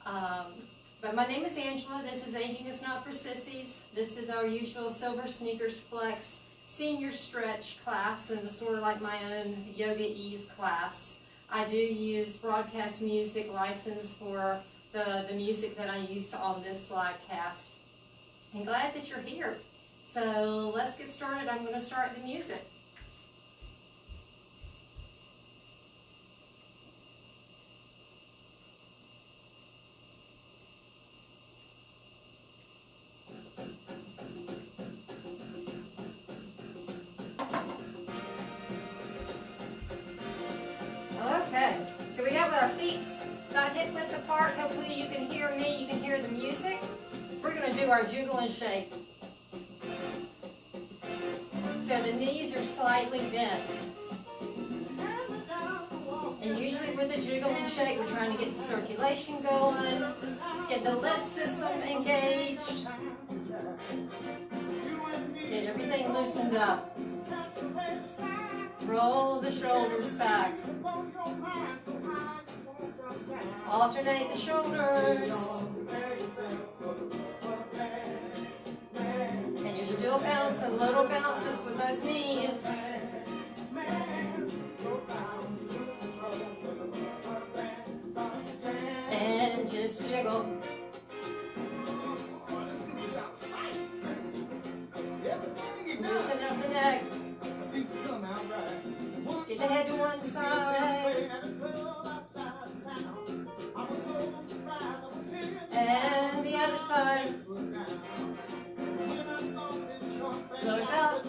But my name is Angela. This is Aging is Not for Sissies. This is our usual Silver Sneakers Flex senior stretch class, and it's sort of like my own Yogaease class. I do use broadcast music license for the music that I use on this live cast. I'm glad that you're here. So let's get started. I'm going to start the music. Okay, so we have our feet about hip width apart. Hopefully you can hear me, you can hear the music. We're going to do our jiggle and shake. So the knees are slightly bent. And usually with the jiggle and shake, we're trying to get the circulation going, get the lymph system engaged, get everything loosened up. Roll the shoulders back. Alternate the shoulders. And you're still bouncing, little bounces with those knees. And just jiggle. Loosen up the neck. Get the head to one side. And the other side. Look up.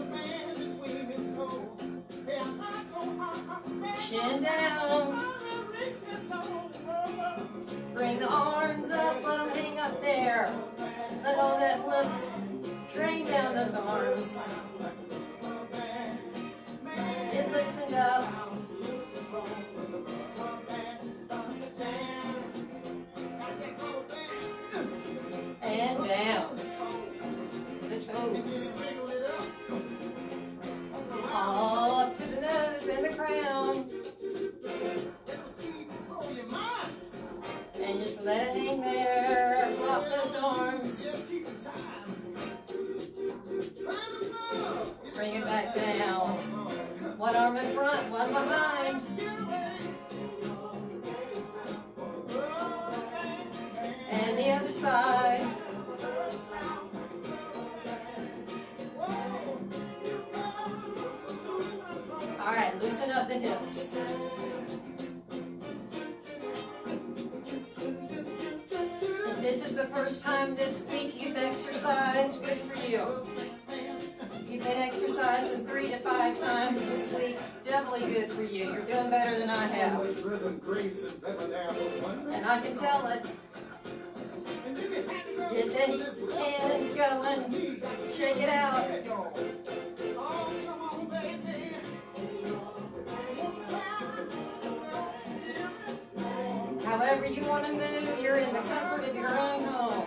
Chin down. Bring the arms up, let them hang up there. Let all that lymph drain down those arms. Get loosened up. And down. The toes. All up to the nose and the crown. And just let it hang there. Flop those arms. Bring it back down. One arm in front, one behind. And the other side. All right, loosen up the hips. If this is the first time this week you've exercised, good for you. You've been exercising 3 to 5 times this week, doubly good for you. You're doing better than I have. And I can tell it. Get the hands going. Shake it out. However you want to move, you're in the comfort of your own home.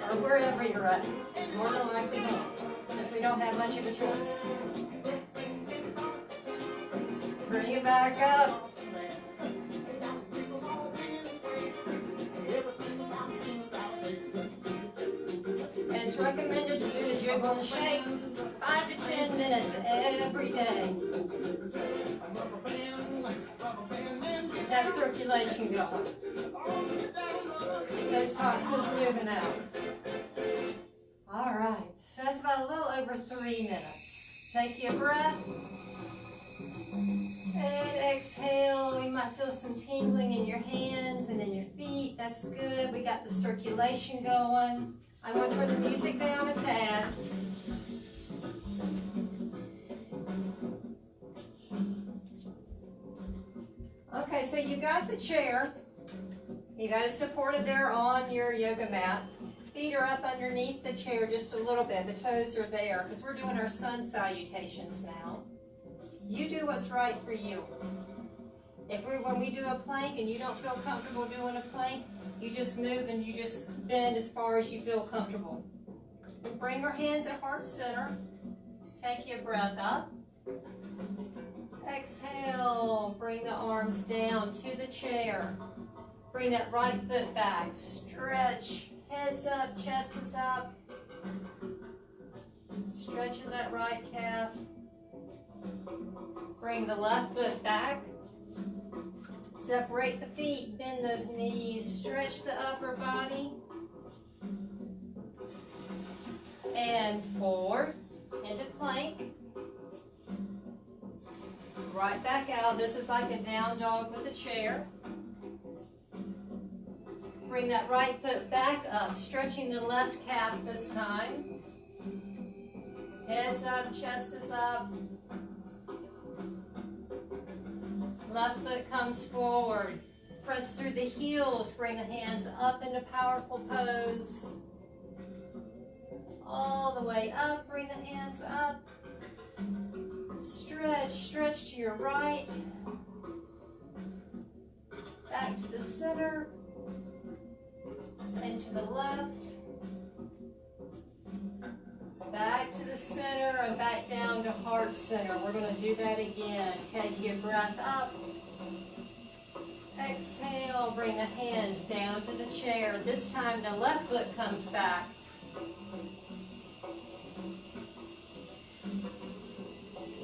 Or wherever you're at. More than likely home, since we don't have much of a choice. Bring it back up. And it's recommended to do the jiggle and shake 5 to 10 minutes every day. Get that circulation going. Get those toxins moving out. All right, so that's about a little over 3 minutes. Take your breath. And exhale. You might feel some tingling in your hands and in your feet. That's good. We got the circulation going. I'm going to turn the music down a tad. Okay, so you got the chair. You got it supported there on your yoga mat. Feet are up underneath the chair just a little bit. The toes are there because we're doing our sun salutations now. You do what's right for you. When we do a plank and you don't feel comfortable doing a plank, you just move and you just bend as far as you feel comfortable. Bring our hands at heart center. Take your breath up. Exhale. Bring the arms down to the chair. Bring that right foot back. Stretch. Head's up, chest is up. Stretching that right calf. Bring the left foot back. Separate the feet, bend those knees, stretch the upper body. And forward into plank. Right back out. This is like a down dog with a chair. Bring that right foot back up, stretching the left calf this time. Head's up, chest is up. Left foot comes forward. Press through the heels. Bring the hands up into powerful pose. All the way up. Bring the hands up. Stretch, stretch to your right. Back to the center. And to the left. Back to the center and back down to heart center. We're going to do that again. Take your breath up. Exhale, bring the hands down to the chair. This time the left foot comes back.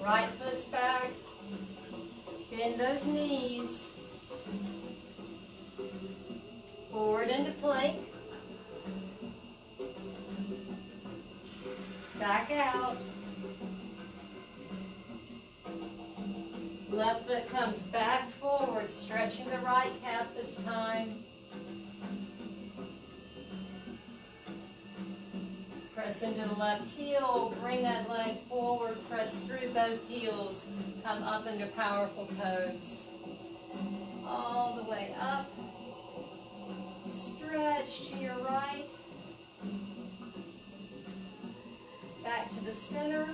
Right foot's back. Bend those knees. Forward into plank. Back out. Left foot comes back forward, stretching the right calf this time. Press into the left heel, bring that leg forward, press through both heels, come up into powerful pose. All the way up. Stretch to your right. Back to the center.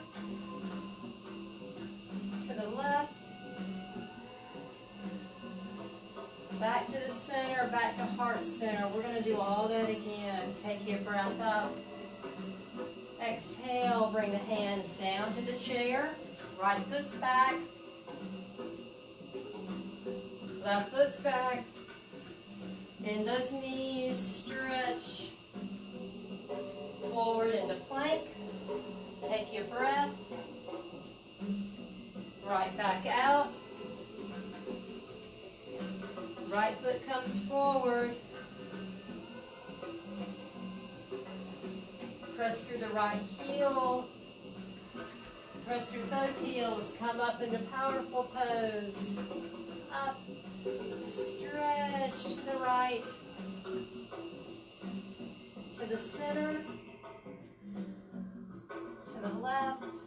To the left. Back to the center, back to heart center. We're going to do all that again. Take your breath up. Exhale, bring the hands down to the chair. Right foot's back. Left foot's back. Bend those knees, stretch. Forward into plank. Take your breath. Right back out. Right foot comes forward. Press through the right heel. Press through both heels. Come up into powerful pose. Up. Stretch to the right. To the center. To the left.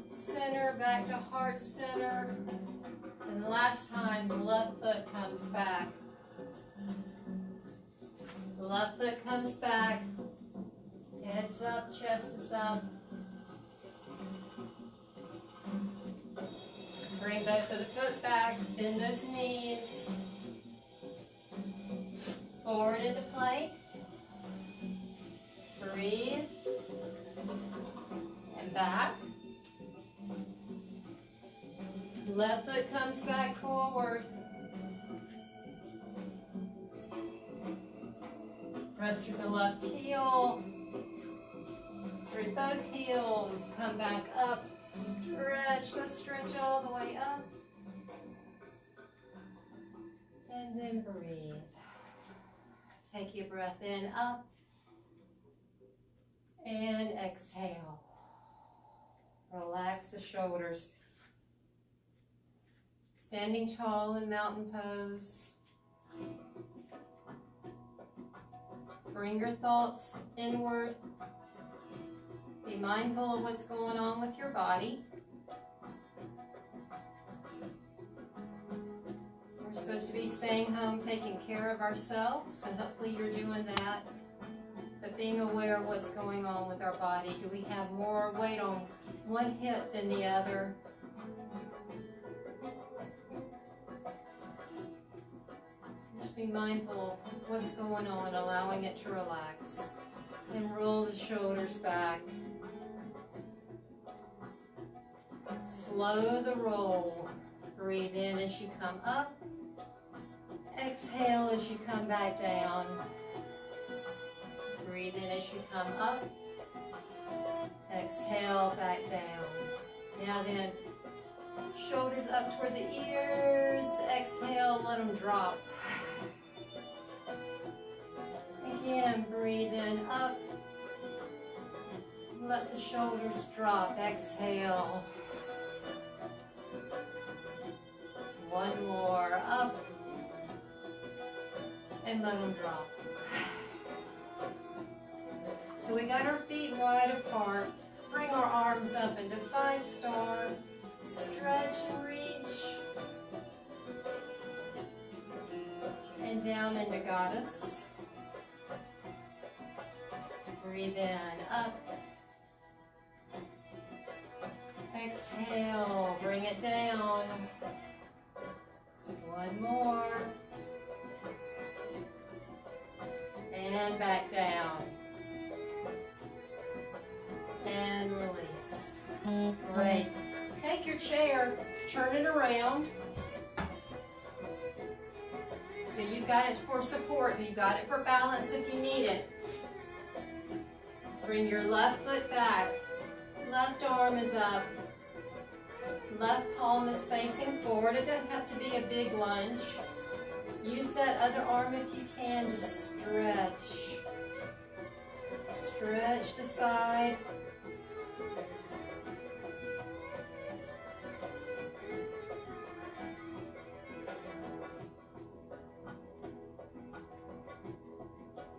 Center, back to heart center. And the last time, the left foot comes back. The left foot comes back. Head's up, chest is up. Bring both of the foot back, bend those knees. Forward into plank. Breathe. And back. Left foot comes back forward. Press through the left heel. Through both heels. Come back up. Stretch. Let's stretch all the way up. And then breathe. Take your breath in, up. And exhale. Relax the shoulders. Standing tall in mountain pose. Bring your thoughts inward. Be mindful of what's going on with your body. We're supposed to be staying home, taking care of ourselves, and hopefully you're doing that. But being aware of what's going on with our body. Do we have more weight on one hip than the other? Just be mindful of what's going on, allowing it to relax. And roll the shoulders back. Slow the roll. Breathe in as you come up. come back down. Breathe in as you come up. Exhale, back down. Now then, shoulders up toward the ears. Exhale, let them drop. Again, breathe in, up. Let the shoulders drop. Exhale. One more, up. And let them drop. So we got our feet wide apart. Bring our arms up into 5-star. Stretch and reach. And down into goddess. Breathe in, up. Exhale, bring it down. One more. And back down. And release. Great. Take your chair, turn it around. So you've got it for support, you've got it for balance if you need it. Bring your left foot back. Left arm is up. Left palm is facing forward. It doesn't have to be a big lunge. Use that other arm if you can to stretch. Stretch the side.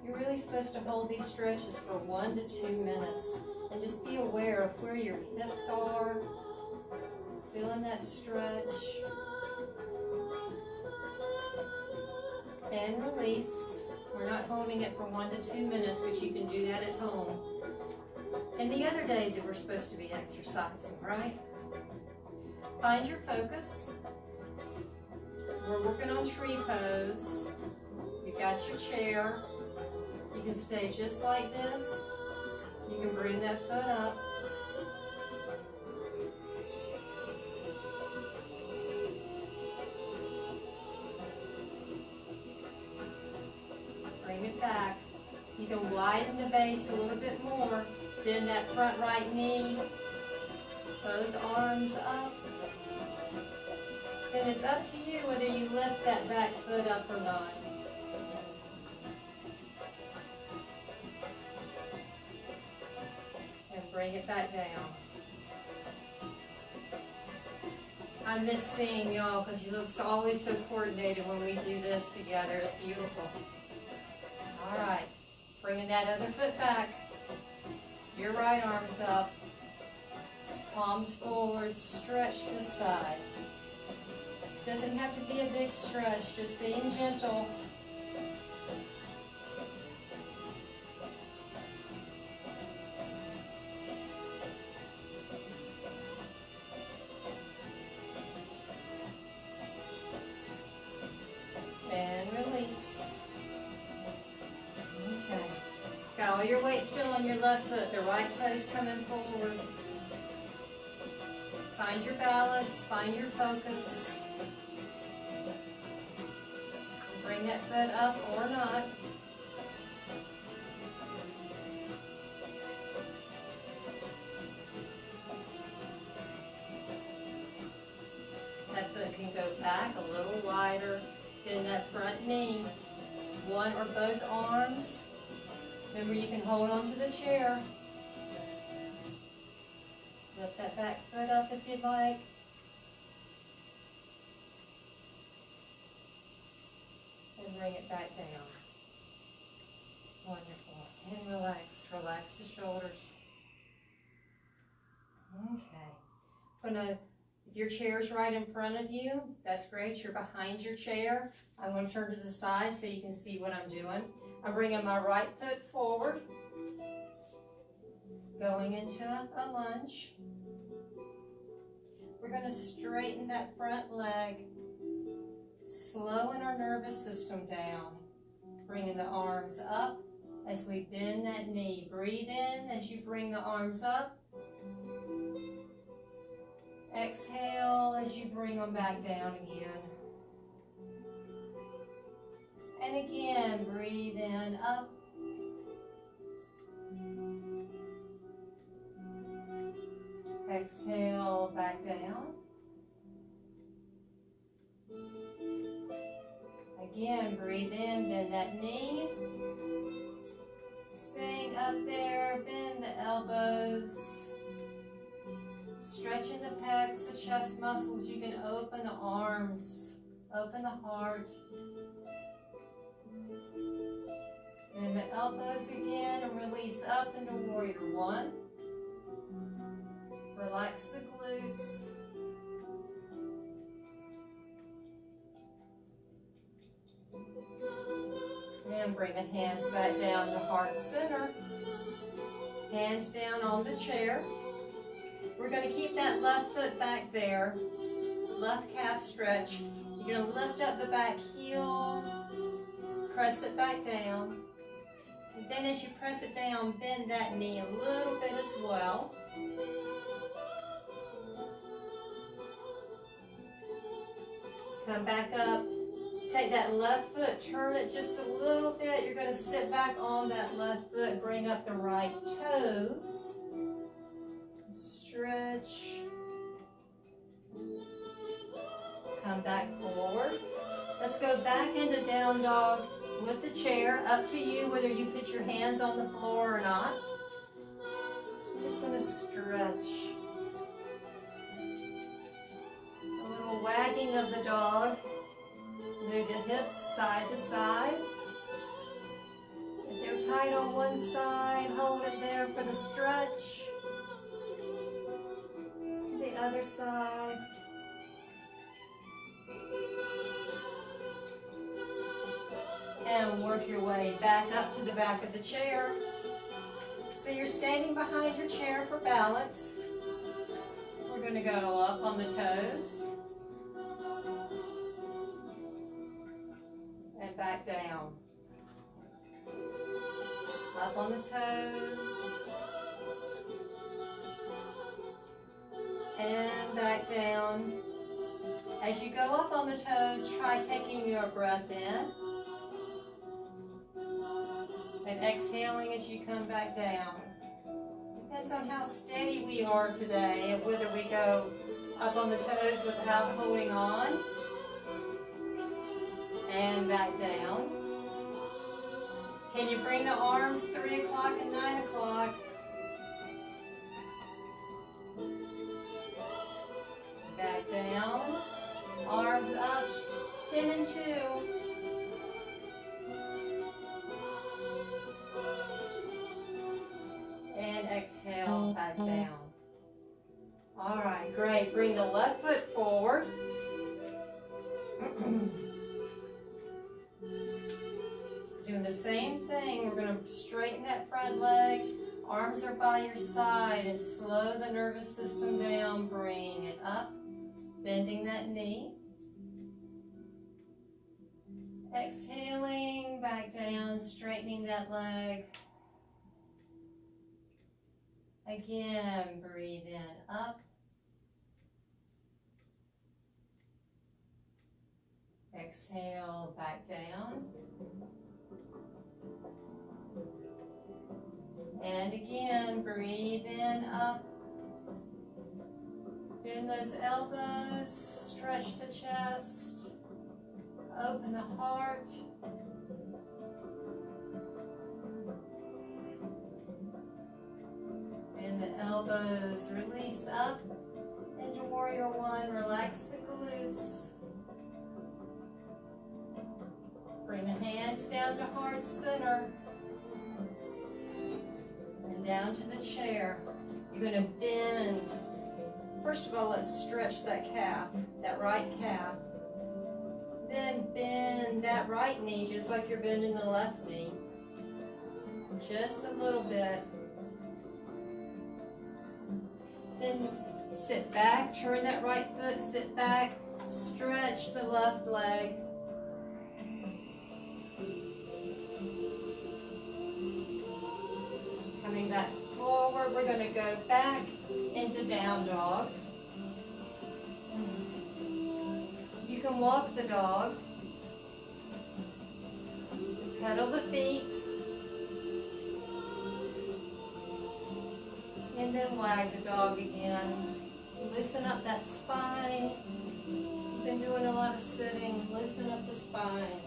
You're really supposed to hold these stretches for 1 to 2 minutes. And just be aware of where your hips are. Feeling that stretch. And release. We're not holding it for 1 to 2 minutes, but you can do that at home. And the other days that we're supposed to be exercising, right? Find your focus. We're working on tree pose. You've got your chair. You can stay just like this. You can bring that foot up. Bring it back. You can widen the base a little bit more. Bend that front right knee. Both arms up. Then it's up to you whether you lift that back foot up or not. Bring it back down. I miss seeing y'all because you look always so coordinated when we do this together. It's beautiful. All right. Bringing that other foot back. Your right arm's up. Palms forward. Stretch this side. Doesn't have to be a big stretch. Just being gentle. All your weight still on your left foot, the right toes coming forward. Find your balance, find your focus. Bring that foot up or not. That foot can go back a little wider. Bend that front knee. One or both arms. Remember, you can hold on to the chair. Lift that back foot up if you'd like. And bring it back down. Wonderful. And relax. Relax the shoulders. Okay. If your chair's right in front of you, that's great. You're behind your chair. I'm going to turn to the side so you can see what I'm doing. I'm bringing my right foot forward, going into a lunge. We're going to straighten that front leg, slowing our nervous system down, bringing the arms up as we bend that knee. Breathe in as you bring the arms up. Exhale as you bring them back down again. And again, breathe in, up. Exhale, back down. Again, breathe in, bend that knee. Staying up there, bend the elbows. Stretching the pecs, the chest muscles. You can open the arms, open the heart. Bend the elbows again and release up into warrior one. Relax the glutes. And bring the hands back down to heart center. Hands down on the chair. We're going to keep that left foot back there. Left calf stretch. You're going to lift up the back heel. Press it back down. And then as you press it down, bend that knee a little bit as well. Come back up. Take that left foot, turn it just a little bit. You're going to sit back on that left foot, bring up the right toes. Stretch. Come back forward. Let's go back into down dog with the chair. Up to you whether you put your hands on the floor or not. I'm just going to stretch. A little wagging of the dog. Move the hips side to side. If they're tight on one side, hold it there for the stretch. The other side. And work your way back up to the back of the chair. So you're standing behind your chair for balance. We're going to go up on the toes. And back down. Up on the toes. And back down. As you go up on the toes, try taking your breath in. And exhaling as you come back down. Depends on how steady we are today, and whether we go up on the toes without holding on. And back down. Can you bring the arms 3 o'clock and 9 o'clock? Back down. Arms up, 10 and 2. And exhale, back down. All right, great. Bring the left foot forward. Doing the same thing. We're going to straighten that front leg. Arms are by your side and slow the nervous system down. Bring it up. Bending that knee. Exhaling, back down, straightening that leg. Again, breathe in, up. Exhale, back down. And again, breathe in, up. Bend those elbows, stretch the chest, open the heart. Bend the elbows, release up into warrior one, relax the glutes. Bring the hands down to heart center. And down to the chair. You're going to bend. First of all, let's stretch that calf, that right calf. Then bend that right knee just like you're bending the left knee. Just a little bit. Then sit back, turn that right foot, sit back, stretch the left leg. Coming back forward, we're going to go back into down dog. You can walk the dog. Pedal the feet. And then wag the dog again. Loosen up that spine. You've been doing a lot of sitting. Loosen up the spine.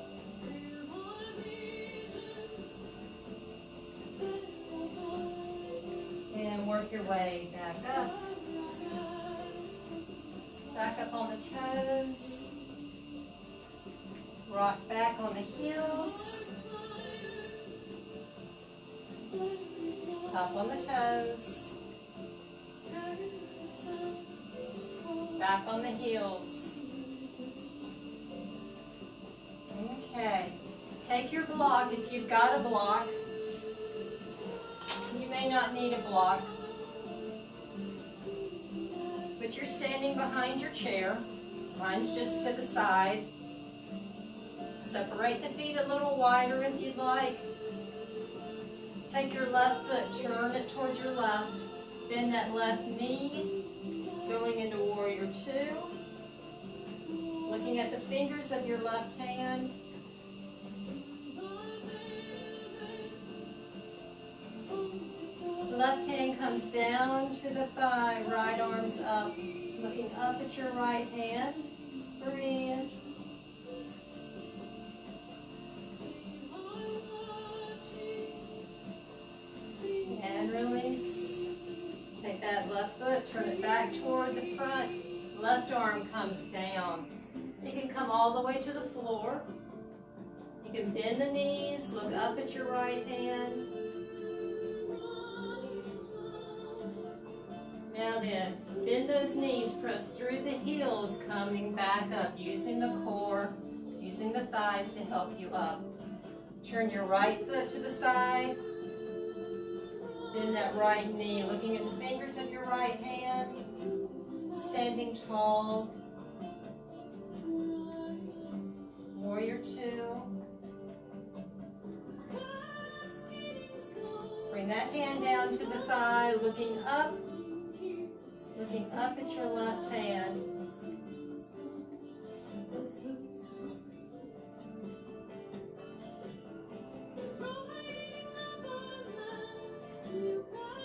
And work your way back up. Back up on the toes. Rock back on the heels. Up on the toes. Back on the heels. Okay. Take your block if you've got a block. You may not need a block. But you're standing behind your chair. Mine's just to the side. Separate the feet a little wider if you'd like. Take your left foot, turn it towards your left. Bend that left knee. Going into Warrior Two. Looking at the fingers of your left hand. Left hand comes down to the thigh, right arm's up. Looking up at your right hand. Breathe. And release. Take that left foot, turn it back toward the front. Left arm comes down. You can come all the way to the floor. You can bend the knees, look up at your right hand. Now then, bend those knees, press through the heels, coming back up, using the core, using the thighs to help you up. Turn your right foot to the side. Bend that right knee, looking at the fingers of your right hand, standing tall. Warrior Two. Bring that hand down to the thigh, looking up at your left hand.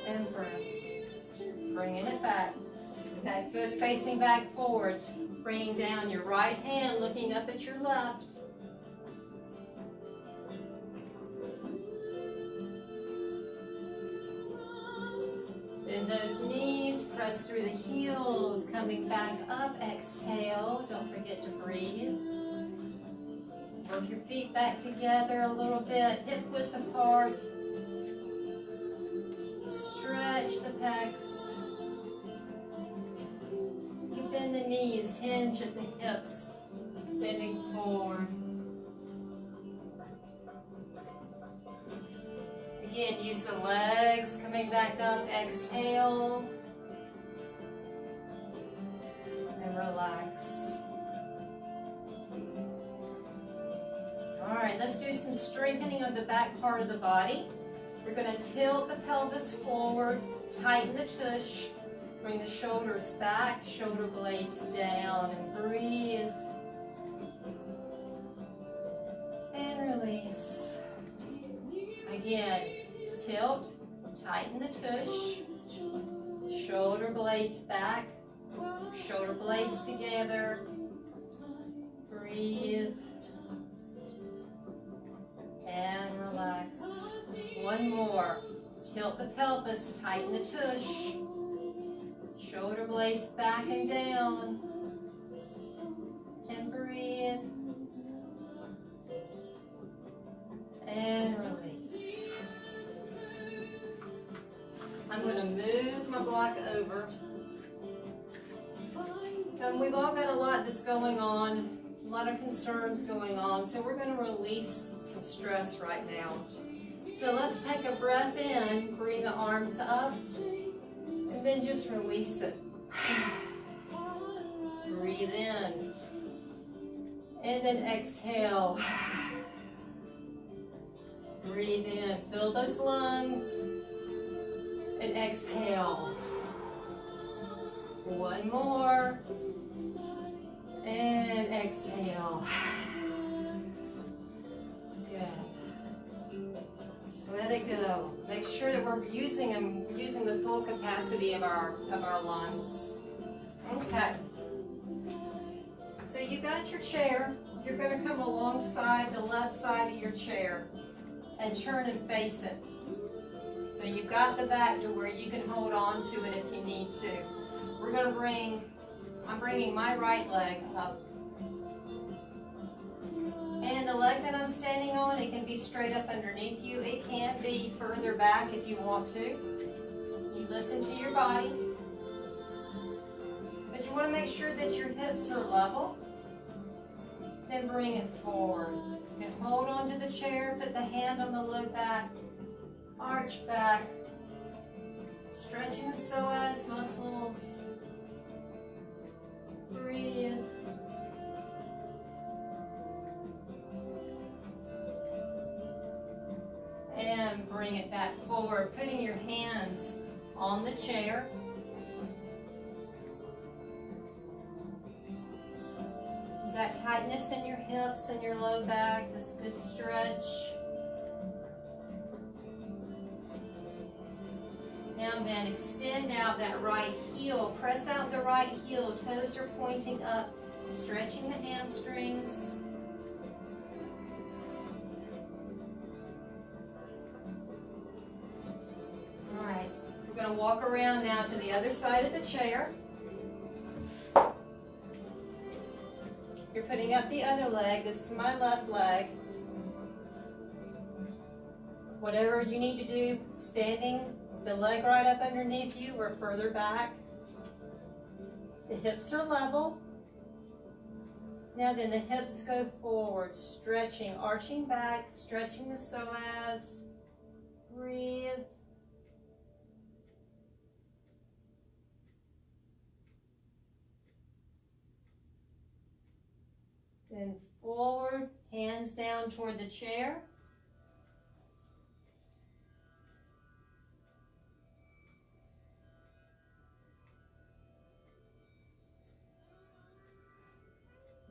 And press. Bringing it back. Okay, goes facing back forward. Bringing down your right hand, looking up at your left. Bend those knees, press through the heels, coming back up, exhale. Don't forget to breathe. Work your feet back together a little bit, hip width apart. Stretch the pecs. You bend the knees, hinge at the hips, bending forward. Again, use the legs, coming back up, exhale. And relax. All right, let's do some strengthening of the back part of the body. We're going to tilt the pelvis forward, tighten the tush, bring the shoulders back, shoulder blades down, and breathe. And release. Again, tilt, tighten the tush, shoulder blades back, shoulder blades together, breathe, and relax. One more. Tilt the pelvis, tighten the tush. Shoulder blades back and down. And breathe. And release. I'm going to move my block over. We've all got a lot that's going on, a lot of concerns going on, so we're going to release some stress right now. So let's take a breath in, bring the arms up, and then just release it. Breathe in, and then exhale. Breathe in, fill those lungs, and exhale. One more, and exhale. Good. they go. Make sure that we're using them, using the full capacity of our lungs. Okay. So you got your chair. You're going to come alongside the left side of your chair and turn and face it. So you've got the back to where you can hold on to it if you need to. We're going to I'm bringing my right leg up. And the leg that I'm standing on, it can be straight up underneath you. It can be further back if you want to. You listen to your body. But you want to make sure that your hips are level. Then bring it forward. You can hold onto the chair, put the hand on the low back, arch back, stretching the psoas muscles. Breathe. And bring it back forward, putting your hands on the chair. That tightness in your hips and your low back, this good stretch. Now then, extend out that right heel. Press out the right heel. Toes are pointing up, stretching the hamstrings. All right, we're going to walk around now to the other side of the chair. You're putting up the other leg. This is my left leg. Whatever you need to do, standing, the leg right up underneath you or further back. The hips are level. Now then, the hips go forward, stretching, arching back, stretching the psoas. Breathe. Then forward, hands down toward the chair.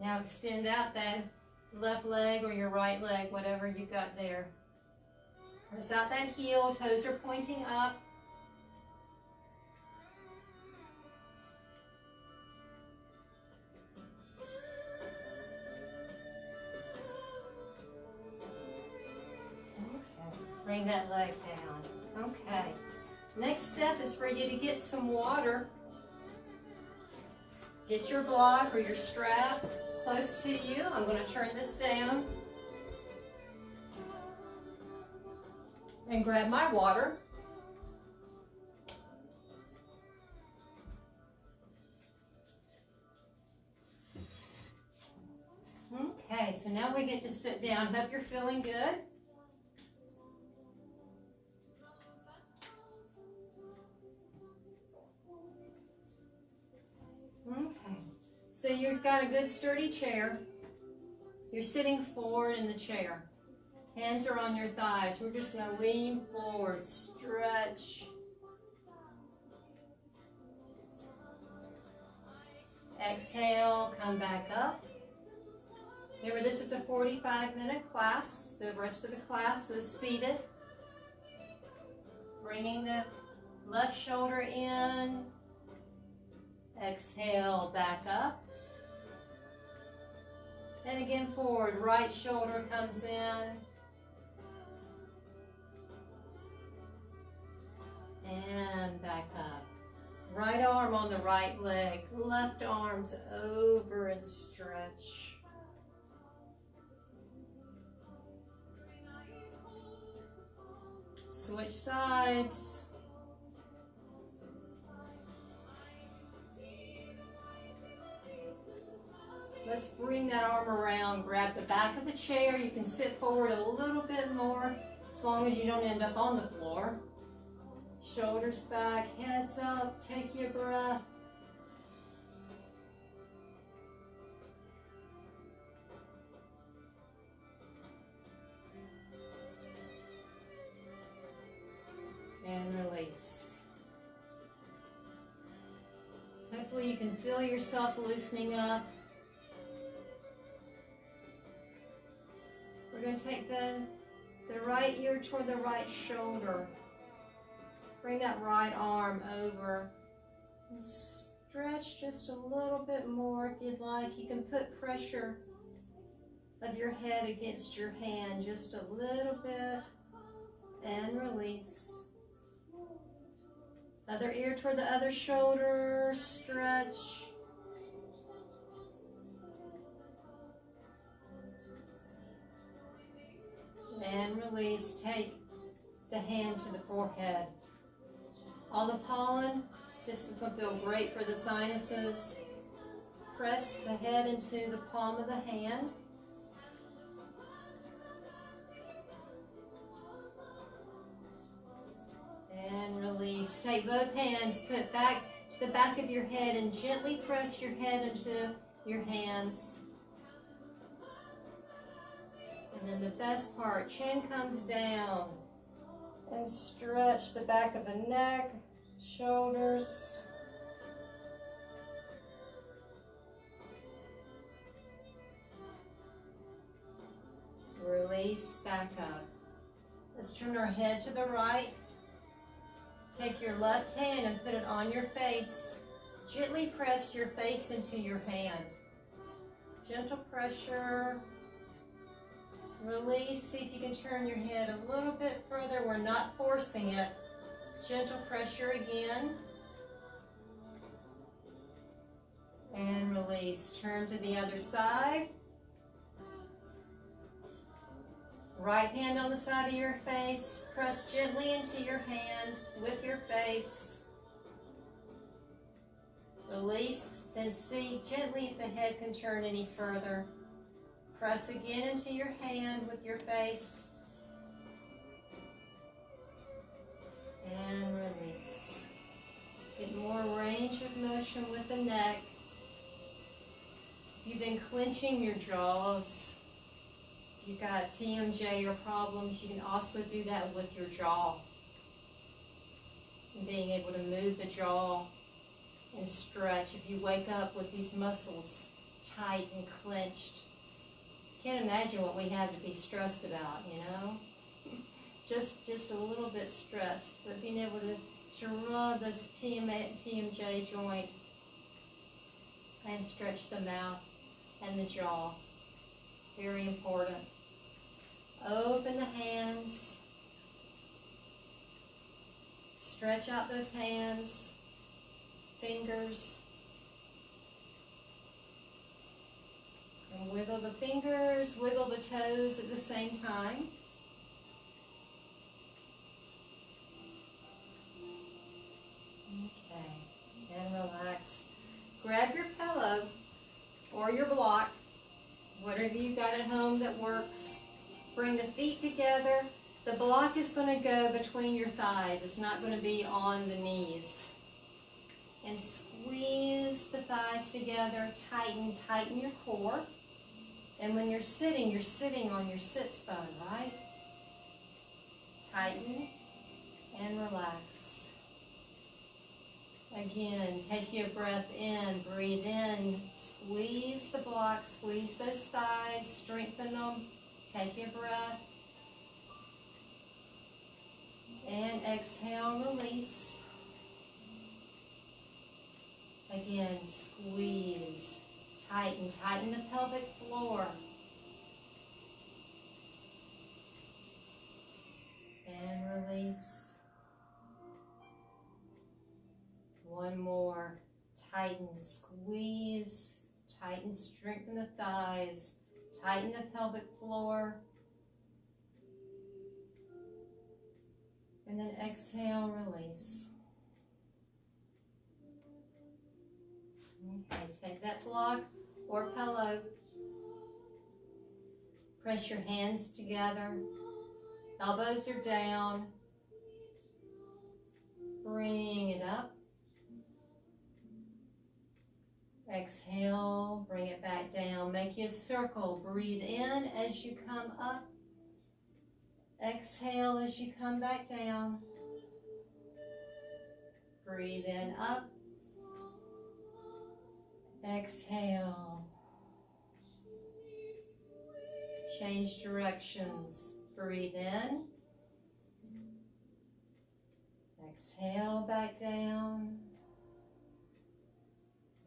Now extend out that left leg or your right leg, whatever you've got there. Press out that heel, toes are pointing up. Bring that leg down. Okay. Next step is for you to get some water. Get your block or your strap close to you. I'm going to turn this down and grab my water. Okay, so now we get to sit down. Hope you're feeling good. Okay, so you've got a good sturdy chair. You're sitting forward in the chair. Hands are on your thighs. We're just going to lean forward, stretch. Exhale, come back up. Remember, this is a 45-minute class. The rest of the class is seated. Bringing the left shoulder in. Exhale, back up. And again forward, right shoulder comes in. And back up. Right arm on the right leg, left arm's over and stretch. Switch sides. Let's bring that arm around, grab the back of the chair. You can sit forward a little bit more, as long as you don't end up on the floor. Shoulders back, heads up, take your breath. And release. Hopefully you can feel yourself loosening up. We're going to take the The right ear toward the right shoulder. Bring that right arm over. And stretch just a little bit more if you'd like. You can put pressure of your head against your hand just a little bit. And release. Other ear toward the other shoulder. Stretch. And release. Take the hand to the forehead. All the pollen, this is going to feel great for the sinuses. Press the head into the palm of the hand. And release. Take both hands, put back the back of your head and gently press your head into your hands. And then the best part, chin comes down. And stretch the back of the neck, shoulders. Release back up. Let's turn our head to the right. Take your left hand and put it on your face. Gently press your face into your hand. Gentle pressure. Release. See if you can turn your head a little bit further. We're not forcing it. Gentle pressure again. And release. Turn to the other side. Right hand on the side of your face. Press gently into your hand with your face. Release. Then see gently if the head can turn any further. Press again into your hand with your face. And release. Get more range of motion with the neck. If you've been clenching your jaws, if you've got TMJ or problems, you can also do that with your jaw. And being able to move the jaw and stretch. If you wake up with these muscles tight and clenched, can't imagine what we have to be stressed about, you know? just a little bit stressed, but being able to rub this TMJ joint and stretch the mouth and the jaw. Very important. Open the hands. Stretch out those hands, fingers. And wiggle the fingers, wiggle the toes at the same time. Okay, and relax. Grab your pillow or your block, whatever you've got at home that works. Bring the feet together. The block is going to go between your thighs. It's not going to be on the knees. And squeeze the thighs together. Tighten your core. And when you're sitting on your sits bone, right? Tighten and relax. Again, take your breath in, breathe in, squeeze the block, squeeze those thighs, strengthen them. Take your breath. And exhale, release. Again, squeeze. Tighten the pelvic floor. And release. One more. Tighten, squeeze. Tighten, strengthen the thighs. Tighten the pelvic floor. And then exhale, release. Okay, take that block or pillow. Press your hands together. Elbows are down. Bring it up. Exhale, bring it back down. Make you a circle. Breathe in as you come up. Exhale as you come back down. Breathe in up. Exhale. Change directions. Breathe in. Exhale back down.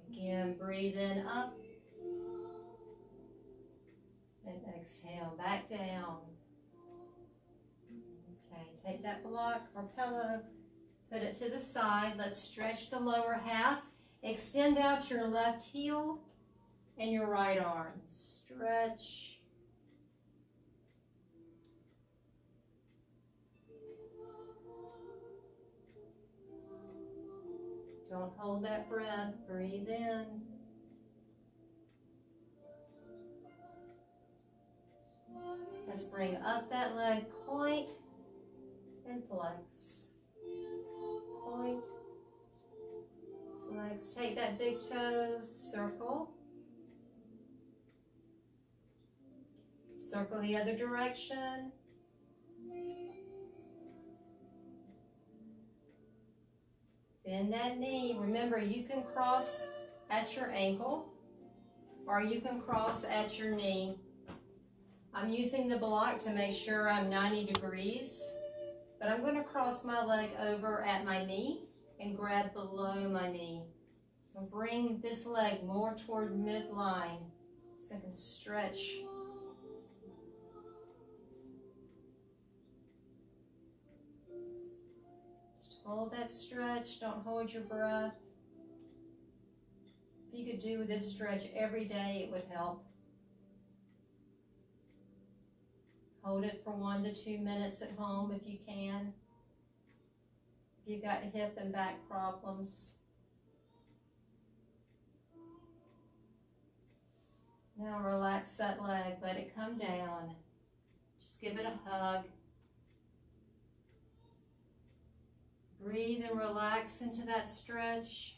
Again, breathe in up. And exhale back down. Okay, take that block or pillow, put it to the side. Let's stretch the lower half. Extend out your left heel and your right arm. Stretch. Don't hold that breath. Breathe in. Let's bring up that leg, point and flex. Point, flex. Take that big toe, circle. Circle the other direction. Bend that knee. Remember, you can cross at your ankle or you can cross at your knee. I'm using the block to make sure I'm 90 degrees, but I'm going to cross my leg over at my knee and grab below my knee. I'll bring this leg more toward midline so I can stretch. Just hold that stretch. Don't hold your breath. If you could do this stretch every day, it would help. Hold it for 1 to 2 minutes at home if you can. If you've got hip and back problems. Now relax that leg, let it come down. Just give it a hug. Breathe and relax into that stretch.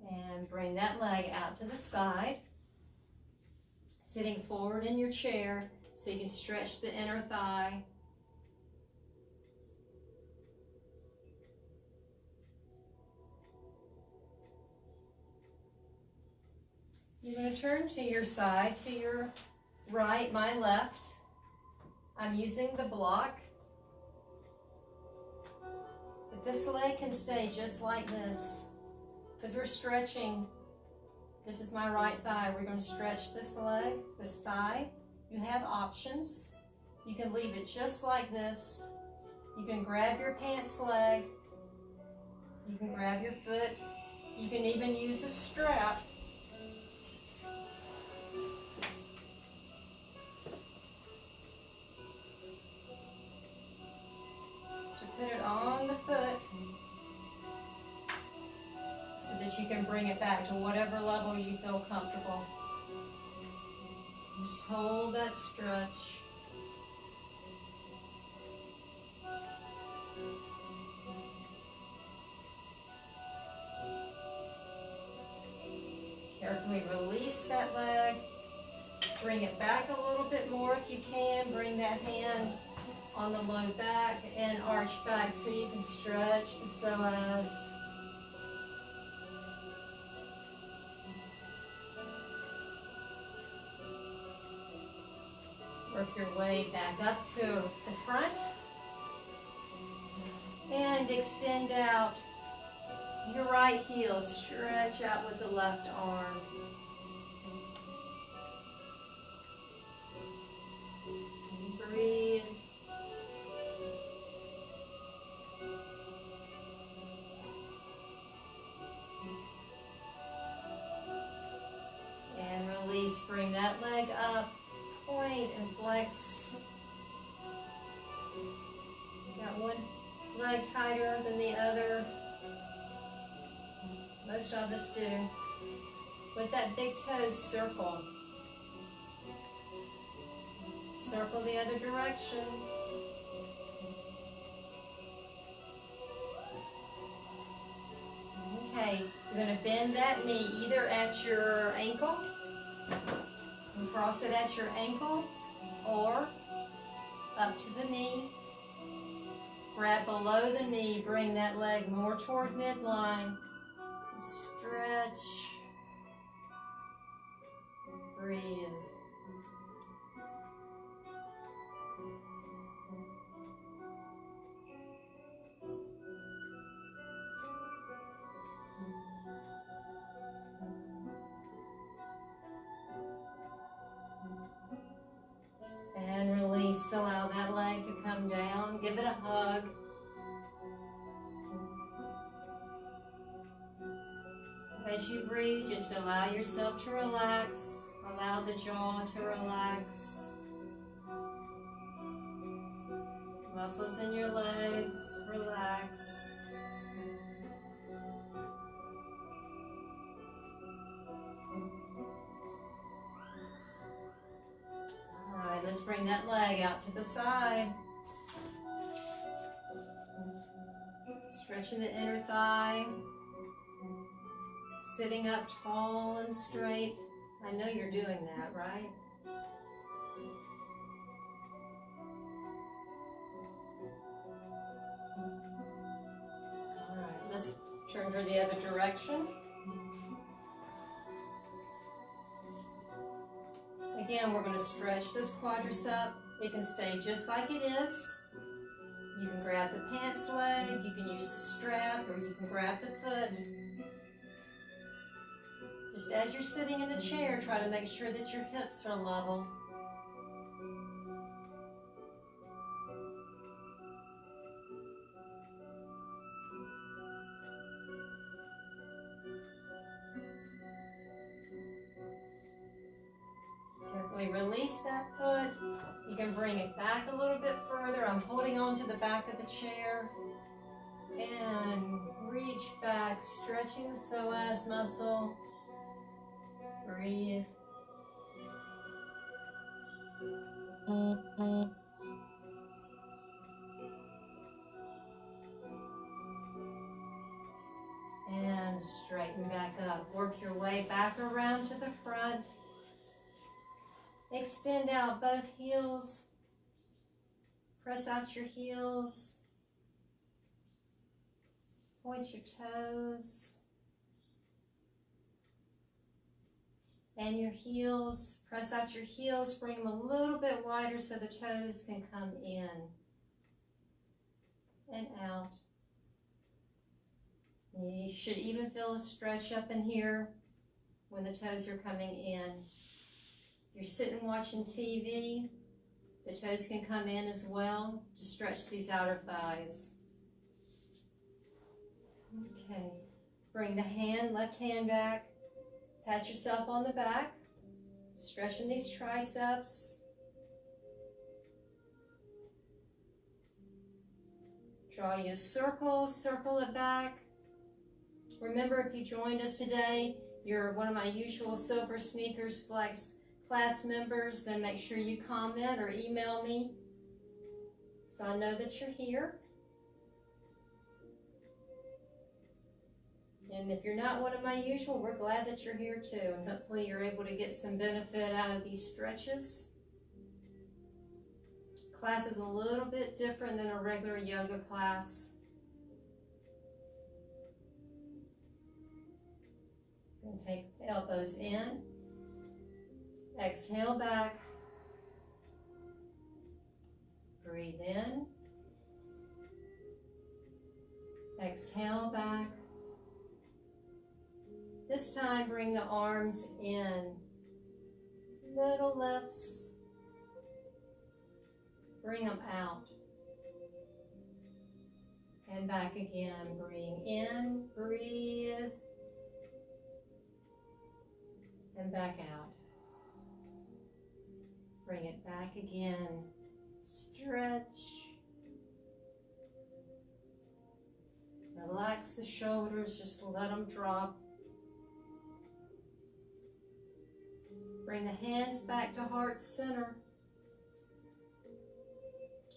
And bring that leg out to the side. Sitting forward in your chair so you can stretch the inner thigh. You're going to turn to your side, to your right, my left. I'm using the block. But this leg can stay just like this because we're stretching. This is my right thigh. We're going to stretch this leg, this thigh. You have options. You can leave it just like this. You can grab your pants leg. You can grab your foot. You can even use a strap. To put it on the foot so that you can bring it back to whatever level you feel comfortable. Just hold that stretch. Carefully release that leg. Bring it back a little bit more if you can. Bring that hand on the low back and arch back so you can stretch the psoas. Work your way back up to the front and extend out your right heel. Stretch out with the left arm. Breathe. And release. Bring that leg up. Point and flex. Got one leg tighter than the other. Most of us do. With that big toe, circle. Circle the other direction. Okay, you're going to bend that knee either at your ankle, and cross it at your ankle, or up to the knee. Grab below the knee, bring that leg more toward midline. Stretch. Breathe. And release, allow that leg to come down, give it a hug. As you breathe, just allow yourself to relax, allow the jaw to relax. Muscles in your legs, relax. Alright, let's bring that leg out to the side. Stretching the inner thigh. Sitting up tall and straight. I know you're doing that, right? Alright, let's turn to the other direction. Again, we're going to stretch this quadricep. It can stay just like it is. You can grab the pants leg, you can use the strap, or you can grab the foot. Just as you're sitting in the chair, try to make sure that your hips are level. Carefully release that foot. You can bring it back a little bit further. I'm holding on to the back of the chair. And reach back, stretching the psoas muscle. Breathe. And straighten back up. Work your way back around to the front. Extend out both heels. Press out your heels. Point your toes. And your heels. Press out your heels. Bring them a little bit wider so the toes can come in and out. You should even feel a stretch up in here when the toes are coming in. If you're sitting watching TV, the toes can come in as well to stretch these outer thighs. Okay, bring the left hand back, pat yourself on the back, stretching these triceps. Draw you a circle, circle it back. Remember, if you joined us today, you're one of my usual Silver Sneakers Flex class members, then make sure you comment or email me so I know that you're here. And if you're not one of my usual, we're glad that you're here too, and hopefully you're able to get some benefit out of these stretches. Class is a little bit different than a regular yoga class. And take the elbows in. Exhale back. Breathe in. Exhale back. This time, bring the arms in. Little lips. Bring them out. And back again. Bring in, breathe. And back out. Bring it back again. Stretch. Relax the shoulders, just let them drop. Bring the hands back to heart center.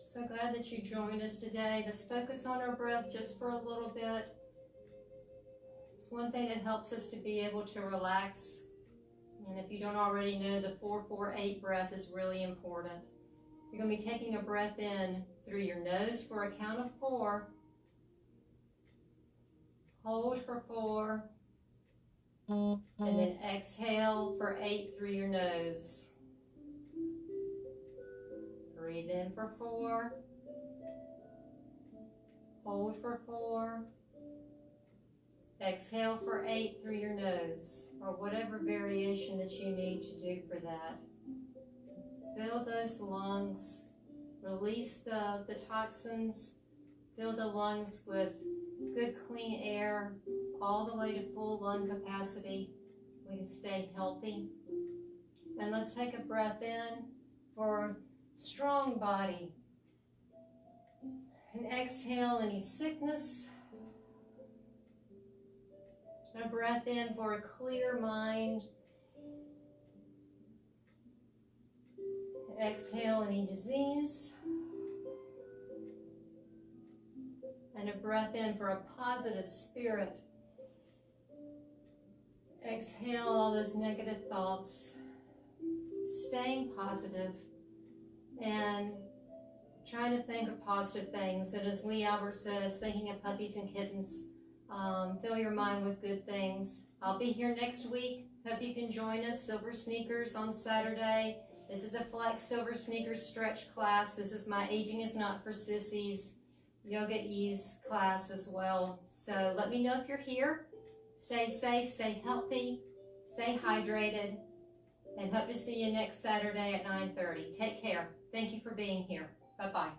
So glad that you joined us today. Let's focus on our breath just for a little bit. It's one thing that helps us to be able to relax. And if you don't already know, the 4-4-8 breath is really important. You're going to be taking a breath in through your nose for a count of 4. Hold for 4. And then exhale for 8 through your nose. Breathe in for 4. Hold for 4. Exhale for 8 through your nose, or whatever variation that you need to do for that. Fill those lungs. Release the toxins. Fill the lungs with good clean air all the way to full lung capacity. We can stay healthy. And let's take a breath in for strong body. And exhale any sickness. And a breath in for a clear mind. Exhale any disease. And a breath in for a positive spirit. Exhale all those negative thoughts. Staying positive and trying to think of positive things. And as Lee Albert says, thinking of puppies and kittens. Fill your mind with good things. I'll be here next week. Hope you can join us. Silver Sneakers on Saturday. This is a Flex Silver Sneakers stretch class. This is my Aging is Not for Sissies Yogaease class as well. So let me know if you're here. Stay safe, stay healthy, stay hydrated, and hope to see you next Saturday at 9:30. Take care. Thank you for being here. Bye-bye.